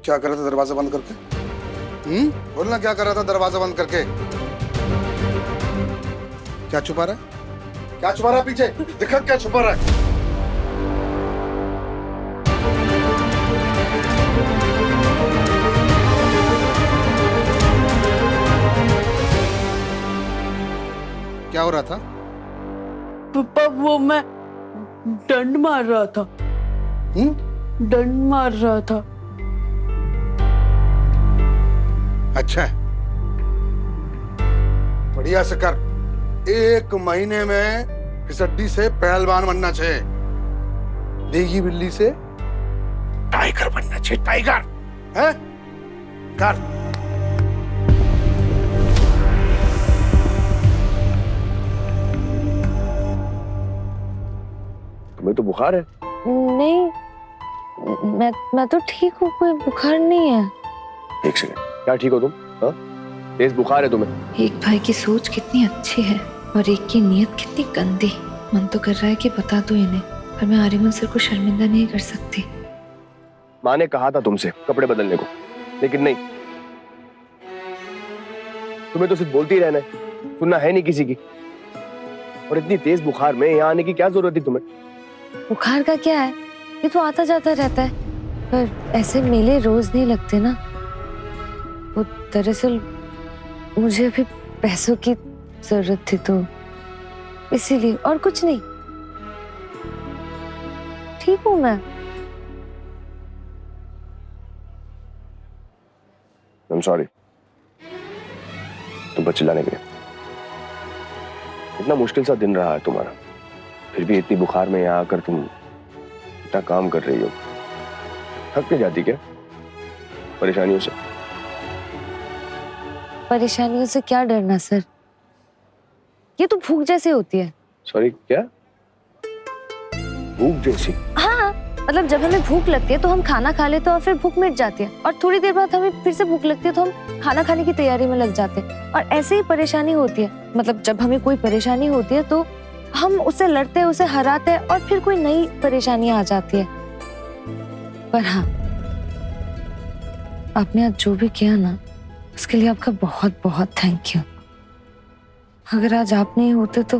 क्या कर रहा था दरवाजा बंद करके? बोलना क्या कर रहा था दरवाजा बंद करके? क्या छुपा रहा है? क्या छुपा रहा है पीछे? दिखा क्या छुपा रहा है? क्या हो रहा था? पापा वो मैं डंड मार रहा था। डंड मार रहा था। अच्छा है, बढ़िया से कर। 1 महीने में फिसड्डी से पहलवान बनना चाहिए, देगी बिल्ली से टाइगर बनना चाहिए, टाइगर है। कर। तुम्हें तो बुखार है? नहीं, मैं तो ठीक हूँ, कोई बुखार नहीं है। एक सेकंड, क्या ठीक हो तुम? हाँ, तेज बुखार है तुम्हें? एक भाई की सोच कितनी अच्छी है और एक की नीयत कितनी गंदी। मन तो कर रहा है कि बता दूं इन्हें, पर मैं आर्यमन सर को शर्मिंदा नहीं कर सकती। माँ ने कहा था तुमसे कपड़े बदलने को, लेकिन नहीं। तुम्हें तो सिर्फ बोलती ही रहना है, सुनना है नहीं किसी की। और इतनी तेज बुखार में यहाँ आने की क्या जरूरत थी तुम्हें? बुखार का क्या है, ये तो आता जाता रहता है। पर ऐसे मेले रोज नहीं लगते ना। वो दरअसल मुझे अभी पैसों की जरूरत थी, तो इसीलिए, और कुछ नहीं। ठीक हूँ मैं। I'm sorry, तुम पर चिल्लाने के लिए। इतना मुश्किल सा दिन रहा है तुम्हारा, फिर भी इतनी बुखार में यहाँ आकर तुम इतना काम कर रही हो। थक नहीं जाती क्या परेशानियों से? परेशानियों से क्या डरना सर, ये तो भूख जैसी होती है। सॉरी, क्या? भूख जैसी? हाँ, मतलब जब हमें भूख लगती है तो हम खाना खा लेते हैं और फिर भूख मिट जाती है, और थोड़ी देर बाद हमें फिर से भूख लगती है तो हम खाना खाने की तैयारी में लग जाते हैं। और ऐसे ही परेशानी होती है, मतलब जब हमें कोई परेशानी होती है तो हम उससे लड़ते हैं, उसे हराते हैं, और फिर कोई नई परेशानी आ जाती है। पर हाँ, आपने आज जो भी किया ना, उसके लिए आपका बहुत बहुत थैंक यू। अगर आज आप नहीं होते तो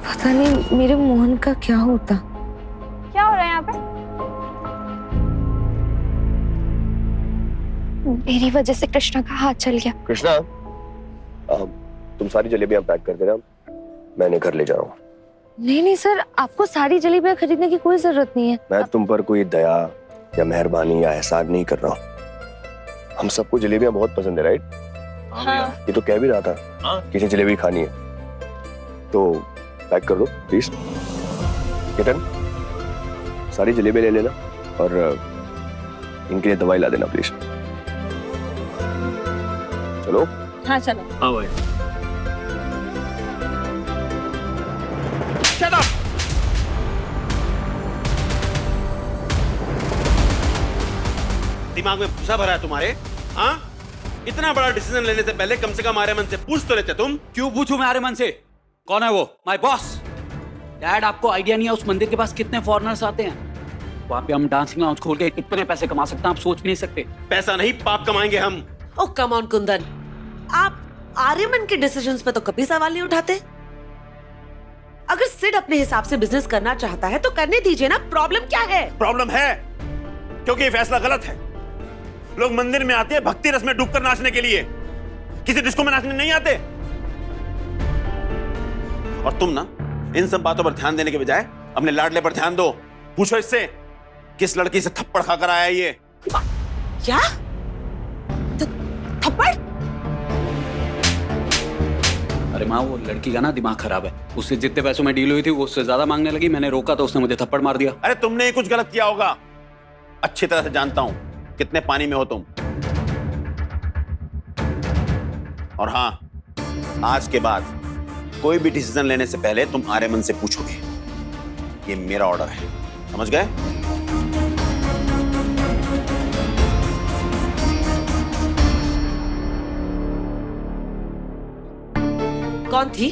पता नहीं मेरे मोहन का क्या होता। क्या हो रहा है यहाँ पे? मेरी वजह से कृष्णा का हाथ चल गया। कृष्णा, तुम सारी जलेबियां पैक कर देना, मैंने घर ले जा रहा हूँ। नहीं नहीं सर, आपको सारी जलेबियां खरीदने की कोई जरूरत नहीं है। मैं तुम पर कोई दया या मेहरबानी या एहसान नहीं कर रहा हूँ। हम सबको जलेबियां बहुत पसंद है, राइट? हाँ। ये तो कह भी रहा था किसी जलेबी खानी है, तो पैक कर दो प्लीज। किटन, सारी जलेबी ले लेना और इनके लिए दवाई ला देना प्लीज। चलो। हाँ चलो। हाँ भाई। Shut up! दिमाग में भूसा भरा है तुम्हारे? हाँ, इतना बड़ा डिसीजन लेने से पहले कम से कम आर्यमन से पूछ तो लेते तुम। क्यों पूछूं मैं आर्यमन से? कौन है वो? My boss. डैड, आपको आइडिया नहीं है उस मंदिर के पास कितने फॉरेनर्स आते हैं। वहाँ पे हम डांसिंग लाउंज खोल के कितने पैसे कमा सकते हैं, आप सोच भी नहीं सकते। पैसा नहीं, पाप कमाएंगे हम। ओ कम ऑन कुंदन, आप आर्यमन के डिसीजंस पे तो कभी सवाल नहीं उठाते। अगर सिड अपने हिसाब से बिजनेस करना चाहता है तो करने दीजिए ना, प्रॉब्लम क्या है? प्रॉब्लम है क्योंकि ये फैसला गलत है। लोग मंदिर में आते हैं भक्ति रस में डूबकर नाचने के लिए, किसी डिस्को में नाचने नहीं आते। और तुम ना इन सब बातों पर ध्यान देने के बजाय अपने लाडले पर ध्यान दो। पूछो इससे किस लड़की से थप्पड़ खाकर आया ये। क्या? थप्पड़? अरे माँ, वो लड़की का ना दिमाग खराब है। उससे जितने पैसों में डील हुई थी वो उससे ज्यादा मांगने लगी। मैंने रोका तो उसने मुझे थप्पड़ मार दिया। अरे तुमने ही कुछ गलत किया होगा, अच्छी तरह से जानता हूं कितने पानी में हो तुम। और हां, आज के बाद कोई भी डिसीजन लेने से पहले तुम आर्यमन से पूछोगे। ये मेरा ऑर्डर है, समझ गए? कौन थी?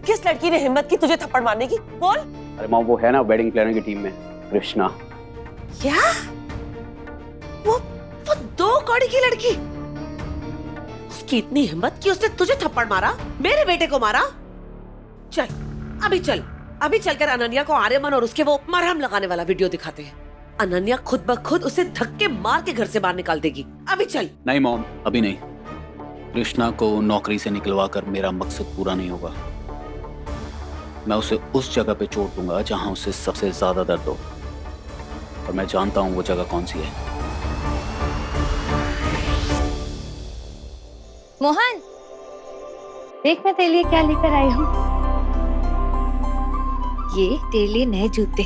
किस लड़की ने हिम्मत की तुझे थप्पड़ मारने की? बोल। अरे माँ, वो है ना वेडिंग प्लानर की टीम में, कृष्णा। क्या? वो कौड़ी की लड़की, उसकी इतनी हिम्मत कि उसने तुझे थप्पड़ मारा, मेरे बेटे को मारा। चल अभी चलकर अनन्या को आर्यमन और उसके वो मरहम लगाने वाला वीडियो दिखाते हैं। अनन्या खुद ब खुद उसे धक्के मार के घर से बाहर निकाल देगी। अभी चल। नहीं मॉम, अभी नहीं। कृष्णा को नौकरी से निकलवा कर मेरा मकसद पूरा नहीं होगा। मैं उसे उस जगह पे चोट दूंगा जहां उसे सबसे ज्यादा दर्द हो, और मैं जानता हूं वो जगह कौन सी है। मोहन, देख मैं तेरे लिए क्या लेकर आई हूँ। ये तेरे लिए नए जूते।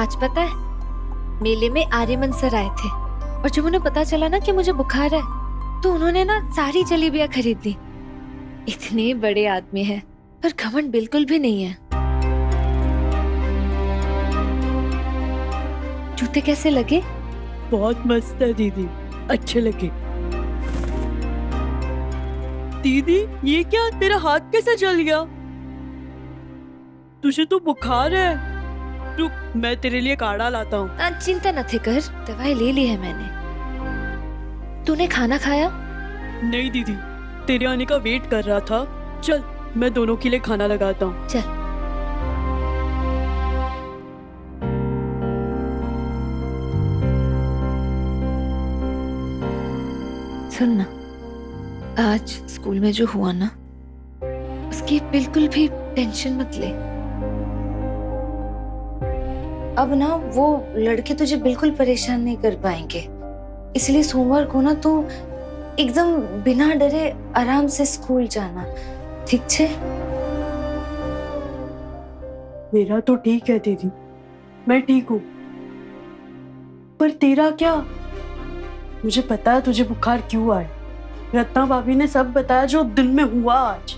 आज पता है, मेले में आर्यमन सर आए थे, और जब उन्हें पता चला ना कि मुझे बुखार है, तो उन्होंने ना सारी जलेबियां खरीद ली। इतने बड़े आदमी हैं, पर घमंड बिल्कुल भी नहीं है। जूते कैसे लगे? बहुत मस्त है दीदी, अच्छे लगे। दीदी ये क्या, तेरा हाथ कैसे जल गया? तुझे तो बुखार है। रुक, मैं तेरे लिए काढ़ा लाता हूँ। चिंता न थे कर, दवाई ले ली है मैंने। तूने खाना खाया? नहीं दीदी, तेरे आने का वेट कर रहा था। चल मैं दोनों के लिए खाना लगाता हूँ। चल। सुन ना, आज स्कूल में जो हुआ ना, उसकी बिल्कुल भी टेंशन मत ले। अब ना वो लड़के तुझे बिल्कुल परेशान नहीं कर पाएंगे, इसलिए सोमवार को ना तू एकदम बिना डरे आराम से स्कूल जाना, ठीक छे? मेरा तो ठीक है दीदी, मैं ठीक हूँ, पर तेरा क्या? मुझे पता है तुझे बुखार क्यों आया। रत्ना भाभी ने सब बताया जो दिल में हुआ आज।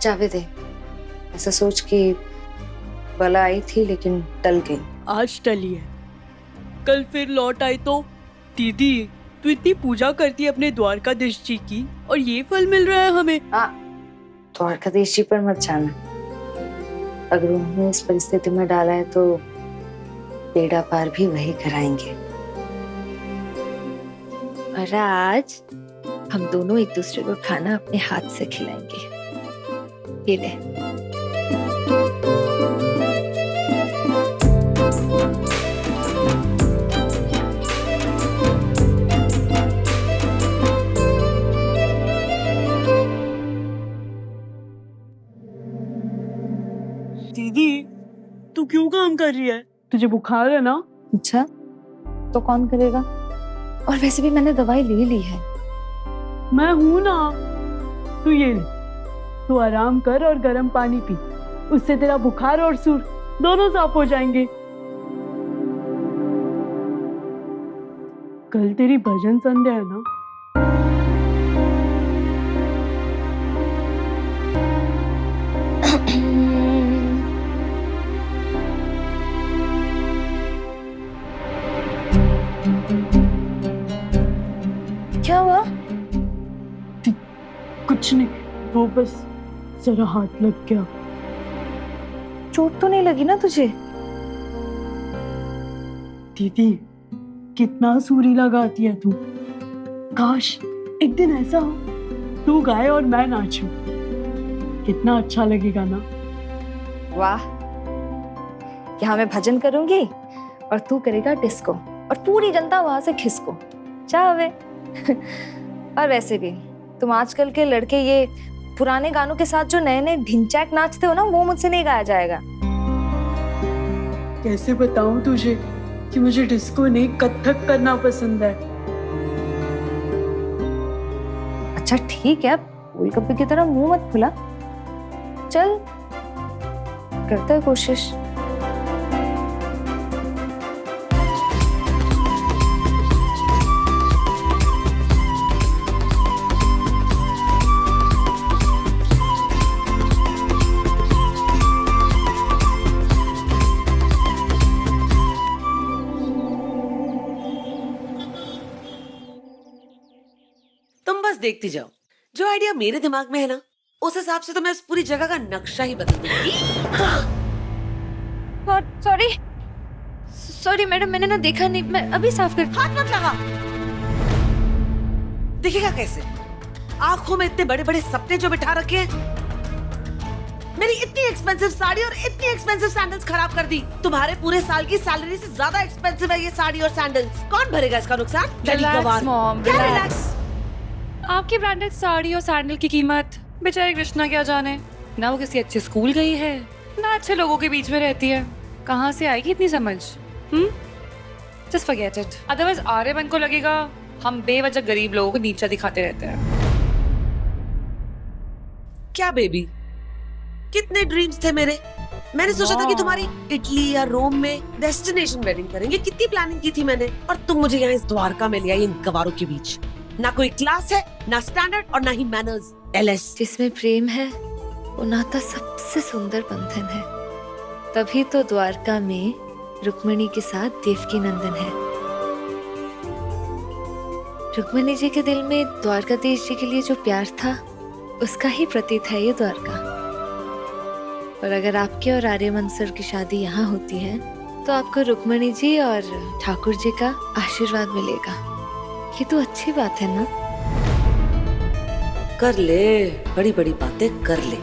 जावे दे, ऐसा सोच कि बला आई थी लेकिन टल गई। आज टली है, कल फिर लौट आई तो। दीदी तू इतनी पूजा करती है अपने द्वारकाधीश जी की, और ये फल मिल रहा है हमें। द्वारकाधीश जी पर मत जाना, अगर उन्होंने इस परिस्थिति में डाला है तो बेड़ा पार भी वही कराएंगे। और आज हम दोनों एक दूसरे को खाना अपने हाथ से खिलाएंगे। ये ले। दीदी तू क्यों काम कर रही है? तुझे बुखार है ना? अच्छा, तो कौन करेगा? और वैसे भी मैंने दवाई ले ली है। मैं हूं ना। तू ये ले, तू आराम कर और गर्म पानी पी, उससे तेरा बुखार और सुर दोनों साफ हो जाएंगे। कल तेरी भजन संध्या है ना? क्या हुआ? कुछ नहीं, वो बस जरा हाथ लग गया। चोट तो नहीं लगी ना तुझे? दीदी कितना सुरीला गाती है तू। काश एक दिन ऐसा हो, तू गाए और मैं नाचूं, कितना अच्छा लगेगा ना। वाह, यहाँ मैं भजन करूंगी और तू करेगा डिस्को, और पूरी जनता वहां से खिसको। चाहे और वैसे भी तुम आजकल के लड़के ये पुराने गानों के साथ जो नए नए ढिंचैक नाचते हो ना, वो मुझसे नहीं गाया जाएगा। कैसे बताऊं तुझे कि मुझे डिस्को नहीं कथक करना पसंद है। अच्छा ठीक है, गोलगप्पे की तरह मुंह मत खुला। चल करते हैं कोशिश। तुम बस देखती जाओ, जो आइडिया मेरे दिमाग में है ना, उस हिसाब से तो मैं इस पूरी जगह का नक्शा ही बदल दूंगी। सॉरी सॉरी मैडम, मैंने ना देखा नहीं, मैं अभी साफ कर। हाथ मत लगा। दिखेगा कैसे? आंखों में इतने बड़े बड़े सपने जो बिठा रखे हैं। मेरी इतनी एक्सपेंसिव साड़ी और इतनी एक्सपेंसिव सैंडल्स खराब कर दी। तुम्हारे पूरे साल की सैलरी से ज्यादा एक्सपेंसिव है ये साड़ी और सैंडल्स। कौन भरेगा इसका नुकसान? रिलैक्स मॉम, क्या रिलैक्स। रिलैक्स? आपकी ब्रांडेड साड़ी और सैंडल की कीमत बेचारी कृष्णा क्या जाने। ना वो किसी अच्छे स्कूल गई है, ना अच्छे लोगों के बीच में रहती है। कहाँ से आएगी इतनी समझ? Just forget it. Otherwise Aryaman को लगेगा हम बेवजह गरीब लोगों को नीचा दिखाते रहते हैं। क्या बेबी, कितने ड्रीम्स थे मेरे। मैंने सोचा था कि तुम्हारी इटली या रोम में डेस्टिनेशन वेडिंग करेंगे। कितनी प्लानिंग की थी मैंने, और तुम मुझे यहाँ इस द्वारका में ले आई इन गवारों के बीच। ना कोई क्लास है, ना स्टैंडर्ड और ना ही मैनर्स। एलएस। जिसमें प्रेम है वो नाता सबसे सुंदर बंधन है। तभी तो द्वारका में रुक्मिणी के साथ देवकी नंदन है। रुक्मिणी जी के दिल में द्वारकाधीश जी के लिए जो प्यार था उसका ही प्रतीक है ये द्वारका। और अगर आपके और आर्यमन सर की शादी यहाँ होती है तो आपको रुक्मिणी जी और ठाकुर जी का आशीर्वाद मिलेगा। ये तो अच्छी बात है ना? कर ले, बड़ी बड़ी बातें कर ले।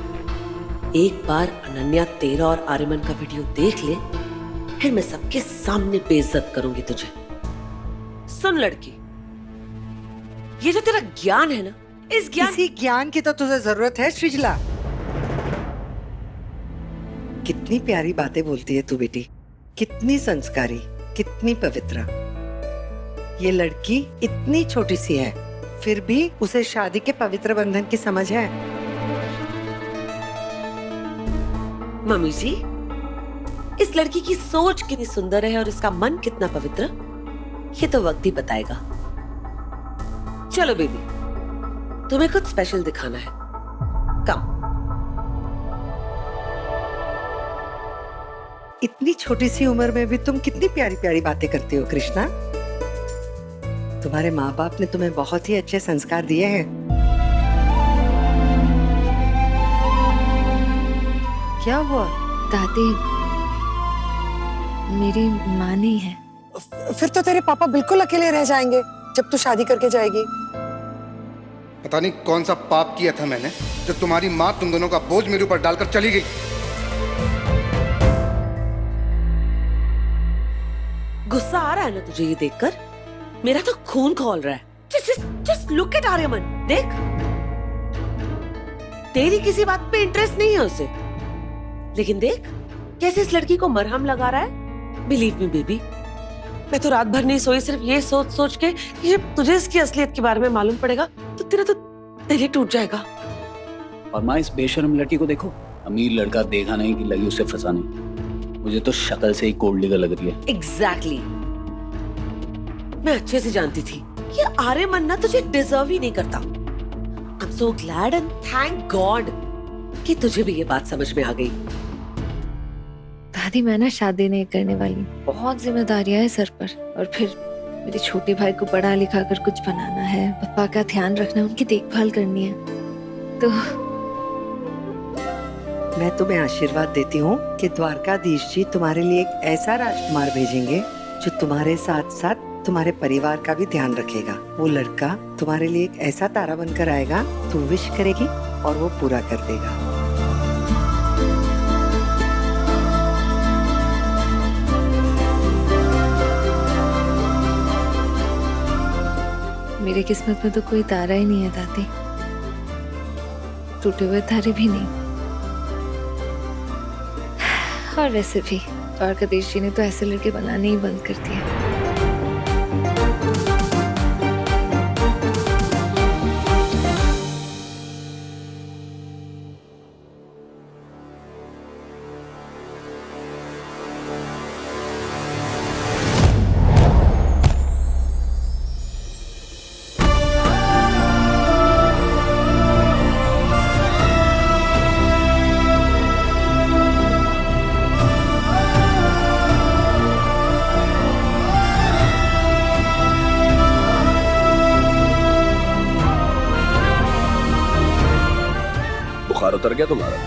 एक बार अनन्या तेरा और आर्यमन का वीडियो देख ले, फिर मैं सबके सामने बेइज्जत करूंगी तुझे। सुन लड़की, ये जो तेरा ज्ञान है ना, इस ज्ञान इसी ज्ञान की तो तुझे जरूरत है सृजला। कितनी प्यारी बातें बोलती है तू बेटी, कितनी संस्कारी, कितनी पवित्र। ये लड़की इतनी छोटी सी है, फिर भी उसे शादी के पवित्र बंधन की समझ है। मम्मी जी, इस लड़की की सोच कितनी सुंदर है और इसका मन कितना पवित्र, ये तो वक्त ही बताएगा। चलो बेबी, तुम्हें कुछ स्पेशल दिखाना है। कम। इतनी छोटी सी उम्र में भी तुम कितनी प्यारी प्यारी बातें करती हो कृष्णा। तुम्हारे माँ बाप ने तुम्हें बहुत ही अच्छे संस्कार दिए हैं। क्या हुआ? दादी, मेरी माँ नहीं है। फिर तो तेरे पापा बिल्कुल अकेले रह जाएंगे जब तू शादी करके जाएगी। पता नहीं कौन सा पाप किया था मैंने, जब तुम्हारी माँ तुम दोनों का बोझ मेरे ऊपर डालकर चली गई। गुस्सा आ रहा है ना तुझे ये देखकर? मेरा तो खून खौल रहा है। just look at आर्यमन, देख। तेरी किसी बात पे इंटरेस्ट नहीं है उसे, लेकिन देख कैसे इस लड़की को मरहम लगा रहा है। बिलीव मी बेबी, मैं तो रात भर नहीं सोई सिर्फ ये सोच सोच के कि जब तुझे इसकी असलियत के बारे में मालूम पड़ेगा तो तेरा तो दिल ही टूट जाएगा। और माँ, इस बेशर्म लड़की को देखो, अमीर लड़का देखा नहीं कि लगी उसे फंसाने। मुझे तो शक्ल से ही कोल्ड लिगर लग रही है। एग्जैक्टली। मैं अच्छे से जानती थी ये आर्यमन ना तुझे डिजर्व ही नहीं करता। I am so glad and thank God कि तुझे भी ये बात समझ में आ गई। दादी, मैं ना शादी नहीं करने वाली। बहुत जिम्मेदारियां हैं सर पर, और फिर मेरे छोटे भाई को पढ़ा लिखा कर कुछ बनाना है, पापा का ध्यान रखना है, उनकी देखभाल करनी है। तो मैं तुम्हें आशीर्वाद देती हूँ कि द्वारकाधीश जी तुम्हारे लिए एक ऐसा राजकुमार भेजेंगे जो तुम्हारे साथ साथ तुम्हारे परिवार का भी ध्यान रखेगा। वो लड़का तुम्हारे लिए एक ऐसा तारा बनकर आएगा, तू विश करेगी और वो पूरा कर देगा। मेरी किस्मत में तो कोई तारा ही नहीं है दादी, टूटे हुए तारे भी नहीं। और वैसे भी द्वारकाधीश जी ने तो ऐसे लड़के बनाने ही बंद कर दिया। बुखार उतर गया तुम्हारा?